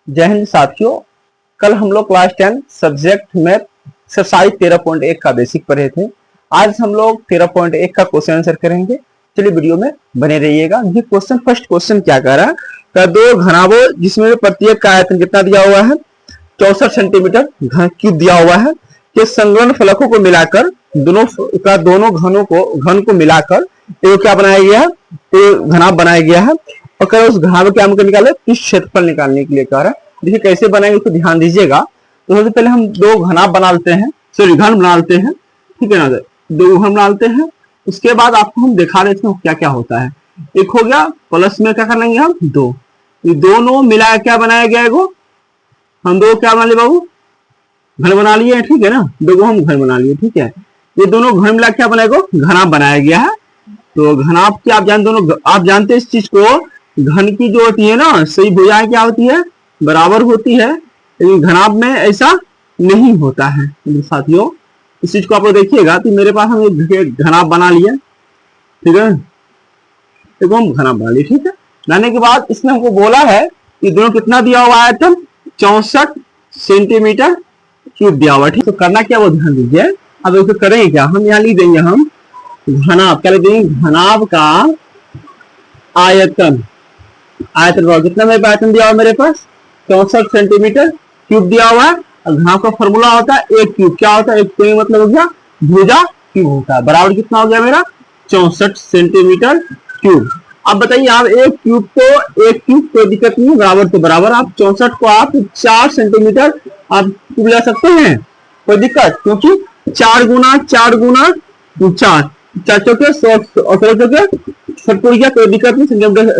जय हिंद साथियों, कल हम लोग क्लास 10 सब्जेक्ट में एक्सरसाइज 13.1 का बेसिक पढ़े थे। आज हम लोग 13.1 का क्वेश्चन आंसर करेंगे। चलिए वीडियो में बने रहिएगा। ये क्वेश्चन फर्स्ट क्वेश्चन क्या कह रहा है, दो घनाभो जिसमें प्रत्येक का आयतन कितना दिया हुआ है 64 सेंटीमीटर घन क्यूब दिया हुआ है कि संलग्न फलकों को मिलाकर दोनों घन को मिलाकर एक क्या बनाया गया है, एक घनाभ बनाया गया है और कह उस घनाभ के हमको निकाले इस क्षेत्रफल निकालने के लिए कह रहा है। देखिए कैसे बनाएंगे उसको ध्यान दीजिएगा। तो सबसे पहले हम दो घनाभ बना लेते हैं, सॉरी घन बना लेते हैं, ठीक है ना। दो घन बना लेते हैं, उसके बाद आपको हम दिखा देते हैं क्या क्या होता है। एक हो गया प्लस में क्या कर लेंगे हम दो, ये दोनों मिला क्या बनाया गया है, हम दो क्या बना लिए बाबू, घन बना लिए, ठीक है ना। दो हम घन बना लिए, ठीक है। ये दोनों घन मिला क्या बनाएगा, घनाभ बनाया गया है। तो घनाभ की आप जानते हैं इस चीज को, घन की जो होती है ना सही भुजाएं क्या होती है, बराबर होती है, लेकिन घनाभ में ऐसा नहीं होता है साथियों। इस चीज को आप लोग देखिएगा। तो मेरे पास हम एक घनाभ बना लिए, ठीक है, देखो हम घनाभ बना लिए, ठीक है। बनाने के बाद इसने हमको बोला है कि दोनों कितना दिया हुआ है, आयतन 64 सेंटीमीटर क्यूब दिया हुआ है, ठीक। तो करना क्या वो ध्यान दीजिए। अब इसको करेंगे क्या, हम यहाँ लिख देंगे, हम घनाभ क्या लिख देंगे, घनाभ का आयतन कितना मेरे आयतन दिया हुआ मेरे पास 64 सेंटीमीटर क्यूब दिया हुआ है। और घनाभ का फॉर्मूला होता है एक क्यूब, क्या होता है एक क्यूब मतलब हो गया भुजा क्यूब होता है, बराबर कितना हो गया मेरा 64 सेंटीमीटर क्यूब। अब बताइए आप एक क्यूब कोई दिक्कत नहीं है, बराबर तो बराबर, आप 64 को आप 4 सेंटीमीटर आप क्यूब ले सकते हैं, कोई दिक्कत, क्योंकि 4 गुना 4 चौके 100 और 16 चौके सत्तर क्या, कोई दिक्कत नहीं, सेंटीमीटर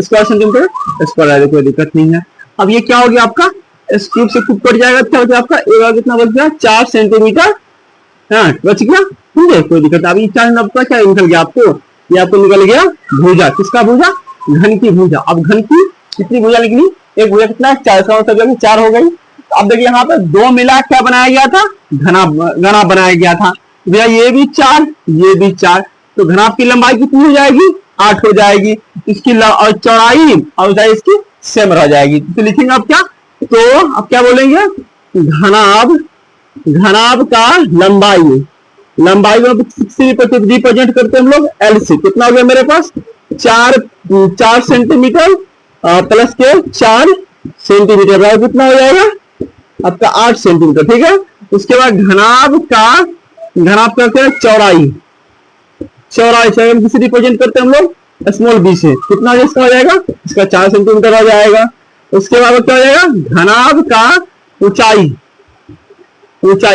स्क्वायर कोई दिक्कत नहीं है। अब ये क्या हो गया आपका, इस क्यूब से क्यूब कट जाएगा, क्या होता है आपका एक कितना बच गया 4 सेंटीमीटर, हाँ बच गया, समझे, कोई दिक्कत। अब ये 4 का क्या निकल गया आपको, ये आपको निकल गया भुजा, किसका भुजा, घन की भुजा। अब घन की कितनी भुजा निकली, एक भुजा कितना है 4, का मतलब 4 हो गई। अब देखिए यहाँ पे दो मिला क्या बनाया गया था, घनाभ बनाया गया था भैया, ये भी 4 ये भी 4, तो घनाभ की लंबाई कितनी हो जाएगी 8 हो जाएगी, इसकी और चौड़ाई और ऊंचाई इसकी सेम रह जाएगी। तो लिखेंगे अब क्या, तो अब क्या बोलेंगे, घनाभ का लंबाई रिप्रेजेंट करते हैं हम लोग एल से, कितना हो गया मेरे पास 4 सेंटीमीटर प्लस के 4 सेंटीमीटर, कितना हो जाएगा आपका 8 सेंटीमीटर, ठीक है। उसके बाद घनाभ का क्या चौड़ाई किसे रिप्रेजेंट करते हैं हम लोग स्मॉल बी से, कितना इसका हो जाएगा, इसका 4 सेंटीमीटर हो जाएगा। उसके बाद क्या हो जाएगा, घनाभ का ऊंचाई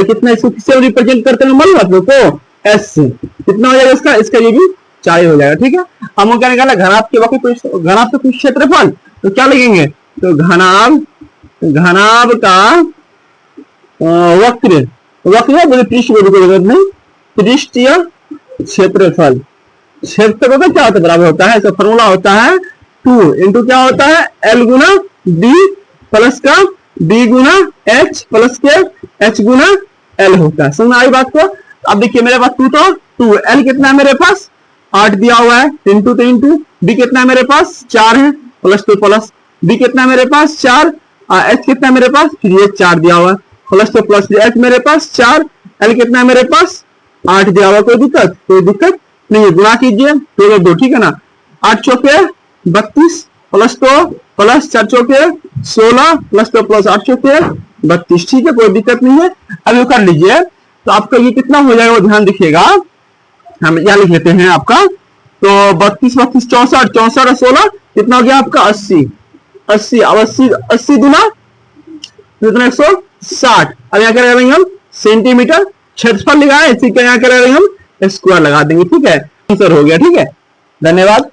कितना, इसको किससे रिप्रेजेंट करते हैं मालूम आप लोग को, एस से, कितना हो जाएगा इसका ये भी 4 हो जाएगा, ठीक है। हम क्या निकाला घनाभ का कुछ क्षेत्रफल, तो क्या लिखेंगे, तो घनाभ का वक्र पृष्ठीय क्षेत्रफल का क्या होता है, बराबर होता है, इसका फॉर्मूला होता है 2 इंटू क्या होता है L गुना D प्लस का D गुना H प्लस के H गुना L होता है। समझ आई बात को। अब देखिए मेरे पास 2 तो 2, L कितना है मेरे पास 8 दिया हुआ है, इंटू तो इंटू, D कितना है मेरे पास 4 है, प्लस तो प्लस, D कितना है मेरे पास 4, H कितना है मेरे पास फिर ये 4 दिया हुआ है, प्लस तो प्लस, H मेरे पास 4, L कितना है मेरे पास 8 दिया हुआ, कोई दिक्कत नहीं है, गुणा कीजिए 2 ठीक है ना, 8 चौके 32 प्लस तो प्लस 4 चौके 16 प्लस तो प्लस 8 चौके 32, ठीक है, कोई दिक्कत नहीं है। अब ये कर लीजिए, तो आपका ये कितना हो जाएगा वो ध्यान दिखिएगा। हम यहाँ लिख लेते हैं आपका, तो 32 64 और 16 कितना हो गया आपका 80 अब 80 गुना कितना 160। अब यहाँ क्या लगाएंगे हम सेंटीमीटर क्षेत्रफल लगाए, इसी का यहाँ क्या लगाएंगे हम स्क्वायर लगा देंगे, ठीक है, आंसर हो गया, ठीक है, धन्यवाद।